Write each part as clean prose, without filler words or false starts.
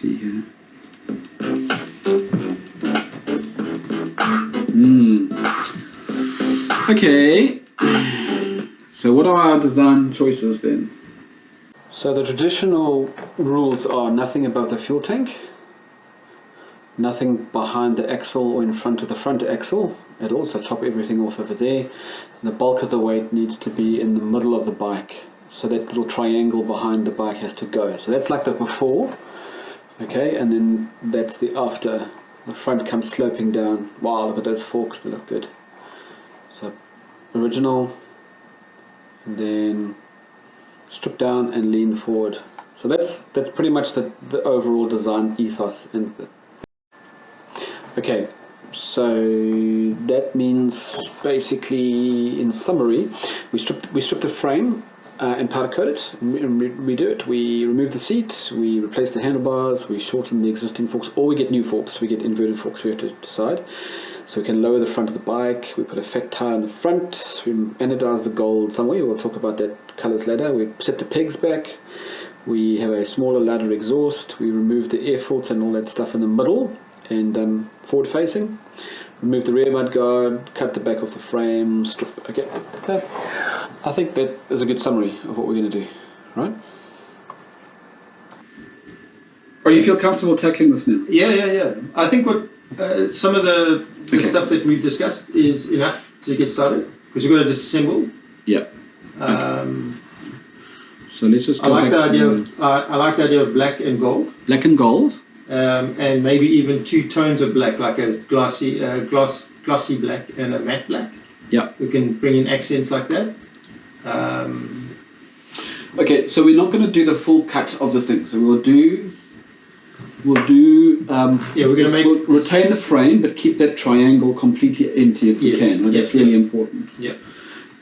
see here. Okay. So what are our design choices then? So the traditional rules are nothing above the fuel tank, nothing behind the axle or in front of the front axle at all, so chop everything off over there. And the bulk of the weight needs to be in the middle of the bike, so that little triangle behind the bike has to go. So that's like the before, okay, and then that's the after. The front comes sloping down. Wow, look at those forks, they look good. So original, and then strip down and lean forward. So that's pretty much the overall design ethos. And okay, so that means basically, in summary, we strip the frame and powder coat it and redo it. We remove the seat, we replace the handlebars, we shorten the existing forks, or we get new forks. We get inverted forks. We have to decide. So we can lower the front of the bike, we put a fat tire on the front, we anodize the gold somewhere, we'll talk about that colours later. We set the pegs back, we have a smaller ladder exhaust, we remove the air filter and all that stuff in the middle and forward facing. Remove the rear mud guard, cut the back of the frame, strip. Okay, I think that is a good summary of what we're going to do, right? Or you feel comfortable tackling this now? Yeah. I think what some of the stuff that we've discussed is enough to get started, because we've got to disassemble. Yeah. So let's just go I like back the idea of I like the idea of black and gold. Black and gold. And maybe even two tones of black, like a glossy black and a matte black. Yeah. We can bring in accents like that. Okay, so we're not going to do the full cut of the thing. So we'll do. We're going to retain the frame, but keep that triangle completely empty if we can. Right? That's really important. Yeah.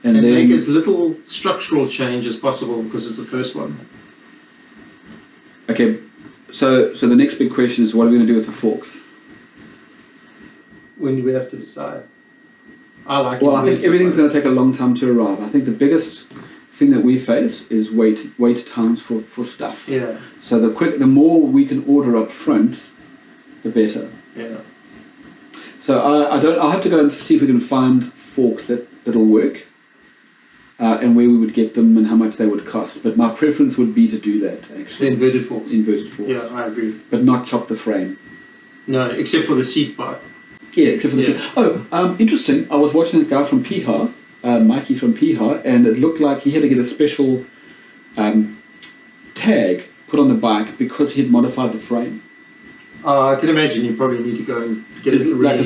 And then make as little structural change as possible, because it's the first one. Okay. So the next big question is, what are we going to do with the forks? When we have to decide. I think everything's going to take a long time to arrive. I think the biggest thing that we face is wait times for stuff. Yeah. So the more we can order up front, the better. Yeah. So I'll have to go and see if we can find forks that'll work, and where we would get them and how much they would cost. But my preference would be to do that, actually. The inverted forks. Inverted forks. Yeah, I agree. But not chop the frame. No, except for the seat part. Yeah, except for the seat. Oh, interesting. I was watching a guy from Piha, Mikey from Piha, and it looked like he had to get a special tag put on the bike because he had modified the frame. I can imagine you probably need to go and get it like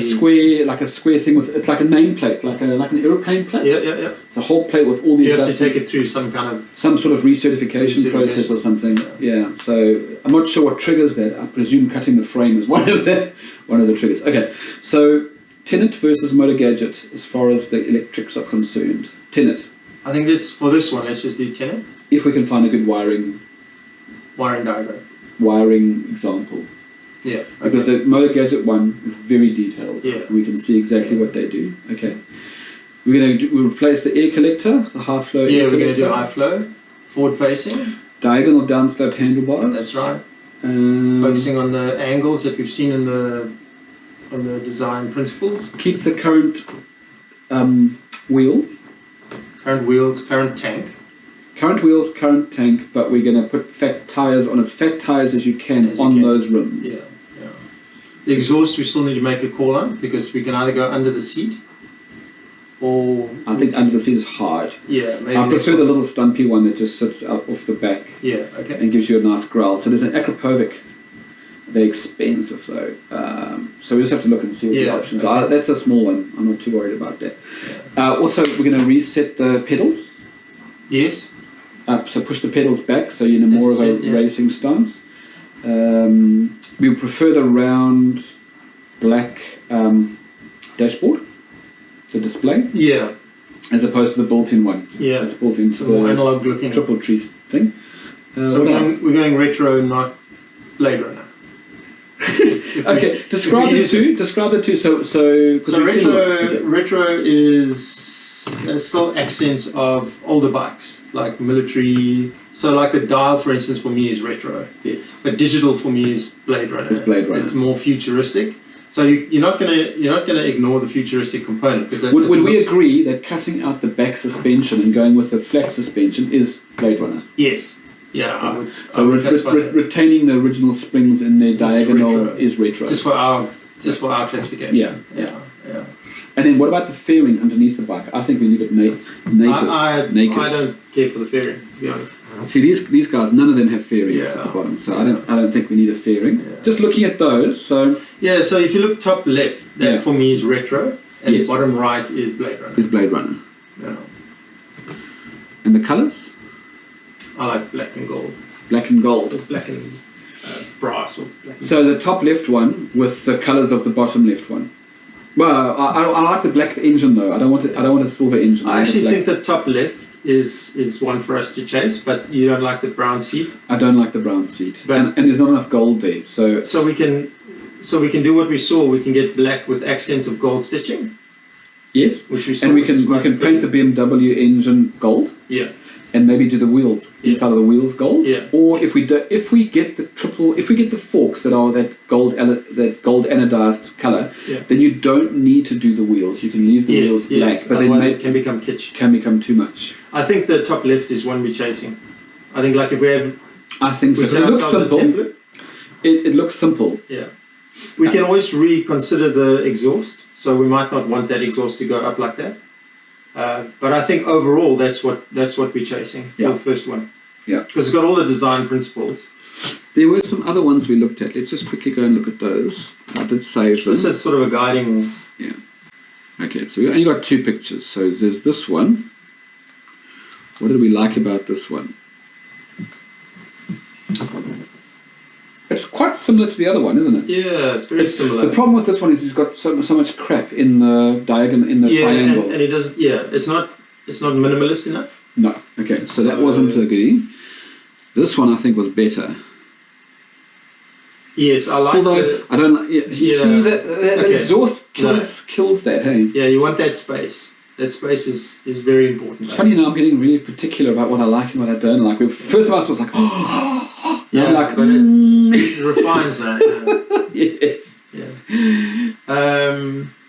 a square thing with, it's like a nameplate, like an aeroplane plate. Yeah. It's a whole plate with all the adjustments. You have to take it through some sort of recertification process or something. Yeah. So I'm not sure what triggers that. I presume cutting the frame is one of the triggers. Okay. So Tenet versus Motor Gadget as far as the electrics are concerned. Tenet. I think for this one, let's just do Tenet. If we can find a good wiring diagram. Wiring example. Yeah. Okay. Because the Motor Gadget one is very detailed. Yeah. We can see exactly what they do. Okay. We'll replace the air collector, the high flow air collector. Yeah, we're going to do high flow, forward facing. Diagonal downsloped handlebars. That's right. Focusing on the angles that we've seen in the design principles. Keep the current wheels. Current wheels, current tank. Current wheels, current tank, but we're going to put fat tyres on as fat tyres as you can on those rims. Yeah. The exhaust we still need to make a call on, because we can either go under the seat or... I think under the seat is hard. Yeah, maybe. I prefer the little stumpy one that just sits up off the back. Yeah, okay. And gives you a nice growl. So there's an Akrapovic. They're expensive though. So we just have to look and see what the options are. That's a small one. I'm not too worried about that. Yeah. Also, we're going to reset the pedals. Yes. So push the pedals back so you're in more of a racing stance. We prefer the round black dashboard for display. Yeah. As opposed to the built-in one. Yeah. It's built into the analog looking triple tree thing. So we're going retro, not Blade Runner. Okay, describe the two. So retro is still accents of older bikes, like military So like the dial, for instance, for me is retro. Yes. But digital for me is Blade Runner. It's Blade Runner. It's more futuristic. So you're not gonna ignore the futuristic component because would we agree that cutting out the back suspension and going with the flat suspension is Blade Runner? Yes. Yeah, I would. So retaining the original springs in their diagonal is retro. Just for our classification. Yeah. And then what about the fairing underneath the bike? I think we leave it naked. I don't care for the fairing, to be honest. See, these guys, none of them have fairings at the bottom, so I don't think we need a fairing. Yeah. Just looking at those, so so if you look top left, that for me is retro, and bottom right is Blade Runner. Yeah. And the colours? I like black and gold. Black and gold. Black and brass or black. And so the top left one with the colours of the bottom left one. Well, I like the black engine though. I don't want a silver engine. I actually think the top left is one for us to chase, but you don't like the brown seat. I don't like the brown seat, and there's not enough gold there. So we can do what we saw. We can get black with accents of gold stitching. Yes, which we saw, and we can paint the BMW engine gold. Yeah. And maybe do the wheels inside of the wheels gold. Yeah. Or if we get the forks that are that gold anodized color, then you don't need to do the wheels. You can leave the wheels black, but then it can become kitsch. Can become too much. I think the top left is one we're chasing. I think like if we have. I think so. It looks simple. It looks simple. Yeah. We can always reconsider the exhaust, so we might not want that exhaust to go up like that. But I think overall that's what we're chasing for the first one. Yeah. Because it's got all the design principles. There were some other ones we looked at. Let's just quickly go and look at those. I did save them. This is sort of a guiding. Yeah. Okay, so we only got 2 pictures. So there's this one. What did we like about this one? It's quite similar to the other one, isn't it? Yeah, it's very similar. The problem with this one is he's got so much crap in the diagonal, in the triangle. And he doesn't. Yeah, it's not minimalist enough. No. Okay, so that wasn't a goodie. This one I think was better. Yes, I like. Although I don't. Yeah, you see that the exhaust kills that. Hey. Yeah, you want that space. That space is very important. It's funny now. I'm getting really particular about what I like and what I don't like. First of us was like, oh, yeah, like, but it refines that. Yeah. Yes. Yeah.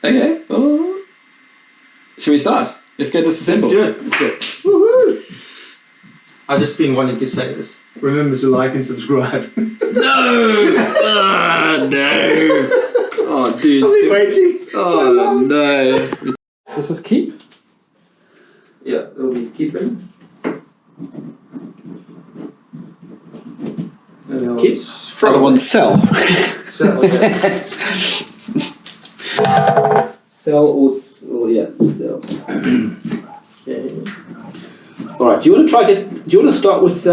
Okay. Oh. Shall we start? Let's get disassemble. Let's do it. Woohoo! I've just been wanting to say this. Remember to like and subscribe. No! Oh, no! Oh, dude. I've been waiting so long. No. This is keep? Yeah, it'll be keeping. Keep. Other one, sell. Sell, yeah. Sell or sell. Okay. Alright, do you want to start with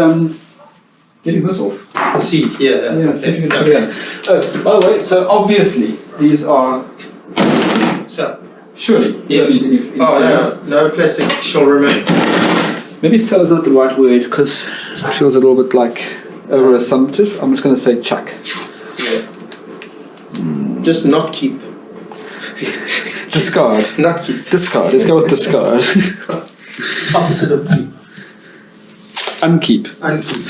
getting this off? The seat, yeah. Yeah, see if you can do that. Oh, by the way, so obviously these are Sell. Surely. Yeah. No plastic shall remain. Maybe sell is not the right word because it feels a little bit like over-assumptive. I'm just going to say chuck. Yeah. Just not keep. Discard. Not keep. Discard. Let's go with discard. Opposite of keep. Unkeep. Unkeep.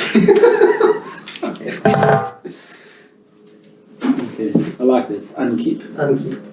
Okay, I like this. Unkeep. Unkeep.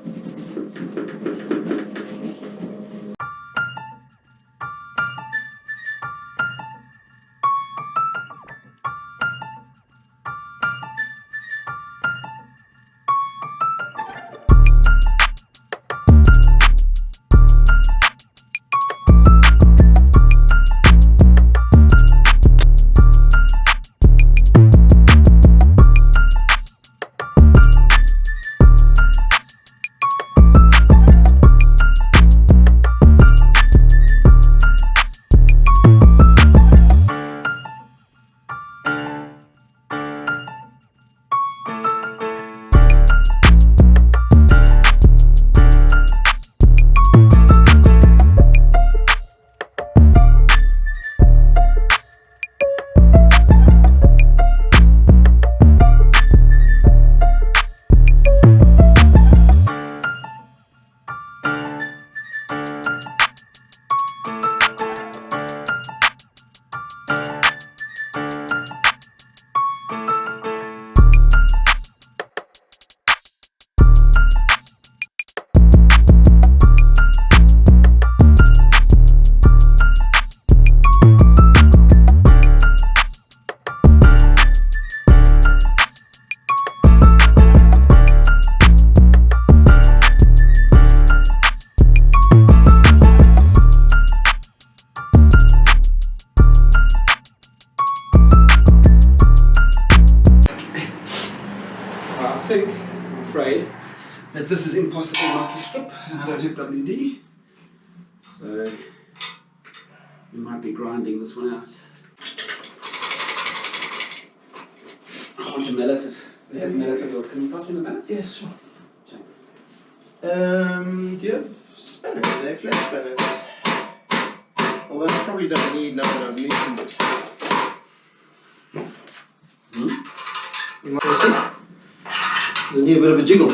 multi-strip. I don't have WD. So we might be grinding this one out. I want to mallet it. Is it mallet of yours? Can you pass me the mallet? Yes, sure. Thanks. Do you have spinners, flat spinners? Although you probably don't need none of loosened it. You might see? Does it need a bit of a jiggle?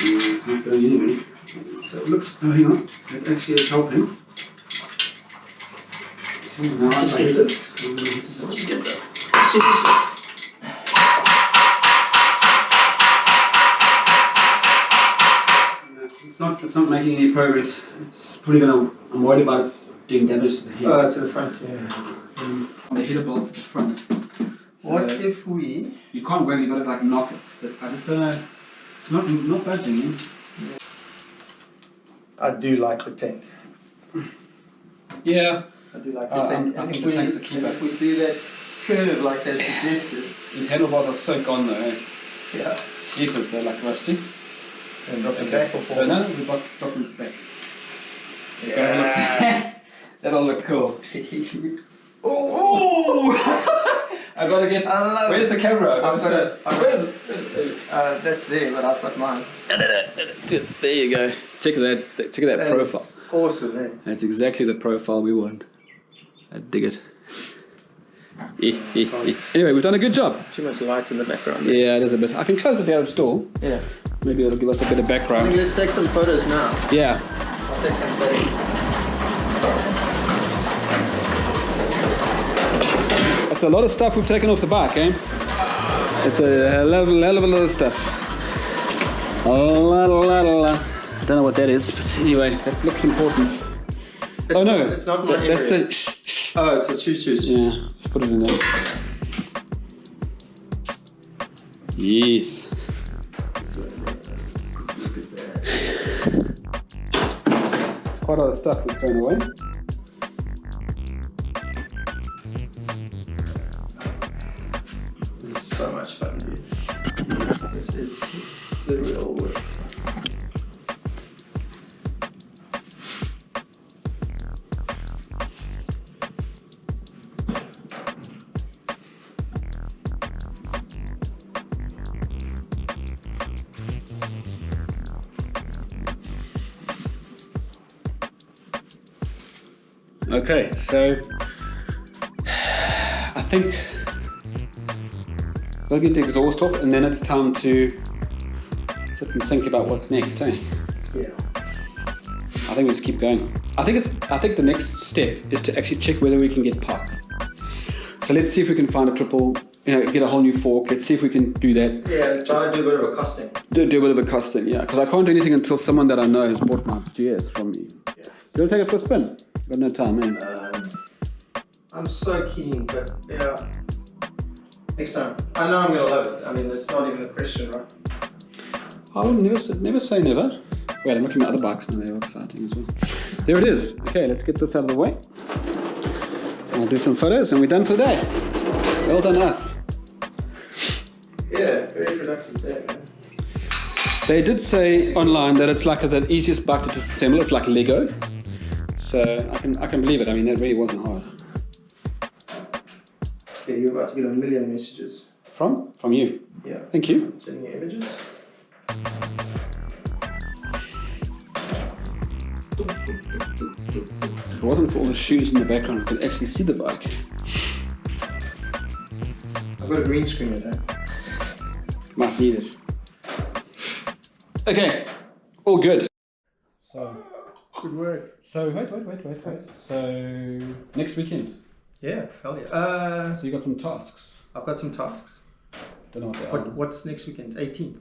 It's not going anywhere. So it looks, oh hang on, it actually is helping. Come on now, Just get the scissors. It's not making any progress. It's probably gonna, I'm worried about it doing damage to the head. To the front, yeah. On the header bolts at the front. So What if we... you can't work, you gotta like knock it, but I just don't know, it's not budging. I do like the tank. Yeah. I do like the tank. I think the tank's a keeper. If we do that curve like they suggested... These handlebars are so gone though, eh? Yeah. Jesus, they're like rusty. And drop it back before... So now we drop it back. Yeah. That'll look cool. Oh! I gotta get. Where's the camera? Where is it? That's there, but I've got mine. There you go. Check that profile. Awesome, eh? That's exactly the profile we want. I dig it. Anyway, we've done a good job. Too much light in the background. Yeah, there's a bit. I can close the garage door. Yeah. Maybe it'll give us a bit of I background. think let's take some photos now. Yeah. I'll take some saves. That's a lot of stuff we've taken off the bike, eh? It's a hell of a lot of stuff. A lot. I don't know what that is, but anyway, that looks important. Oh no, it's not my that's area. the shh. Oh, it's a choo-choo. Yeah, let's put it in there. Yes. Quite a lot of stuff we've thrown away. This is so much fun, dude. This is the real work. Okay, so I think we'll get the exhaust off and then it's time to sit and think about what's next, eh? Yeah. I think we just keep going. I think the next step is to actually check whether we can get parts. So let's see if we can find a triple, get a whole new fork. Let's see if we can do that. Yeah, try to do a bit of a costing. Do a bit of a costing, yeah. Because I can't do anything until someone that I know has bought my GS from me. Yeah. You want to take it for a spin? Got no time, man. I'm so keen, but yeah. Next time. I know I'm going to love it. I mean, it's not even a question, right? I would never say never. Wait, I'm looking at other bikes now, they're exciting as well. There it is. Okay, let's get this out of the way. I'll do some photos and we're done for the day. Well done us. Yeah, very productive day, man. They did say online that it's like the easiest bike to disassemble. It's like Lego. So I can believe it. I mean, that really wasn't hard. Okay, you're about to get a million messages. From you. Yeah. Thank you. I'm sending you images. If it wasn't for all the shoes in the background, I could actually see the bike. I've got a green screen in there. Might need it. Okay, all good. So, Good work. So wait. So next weekend. Yeah, hell yeah. So you got some tasks. I've got some tasks. Don't know what they are. What's next weekend? 18th.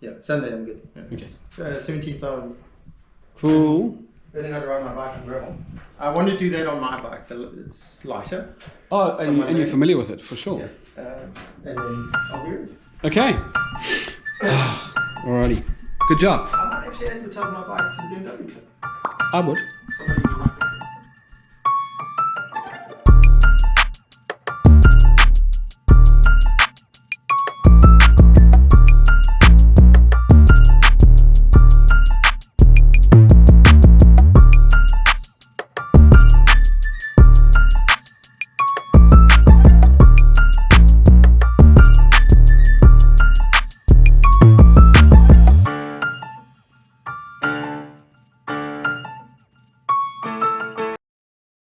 Yeah, Sunday I'm good. Yeah. Okay. 17th I'm Cool. learning how to ride my bike and gravel. I want to do that on my bike. It's lighter. Oh, and you're familiar with it for sure. Yeah. And then I'll be ready. Okay. Alrighty. Good job. I might actually advertise my bike to the BMW club. I would. Somebody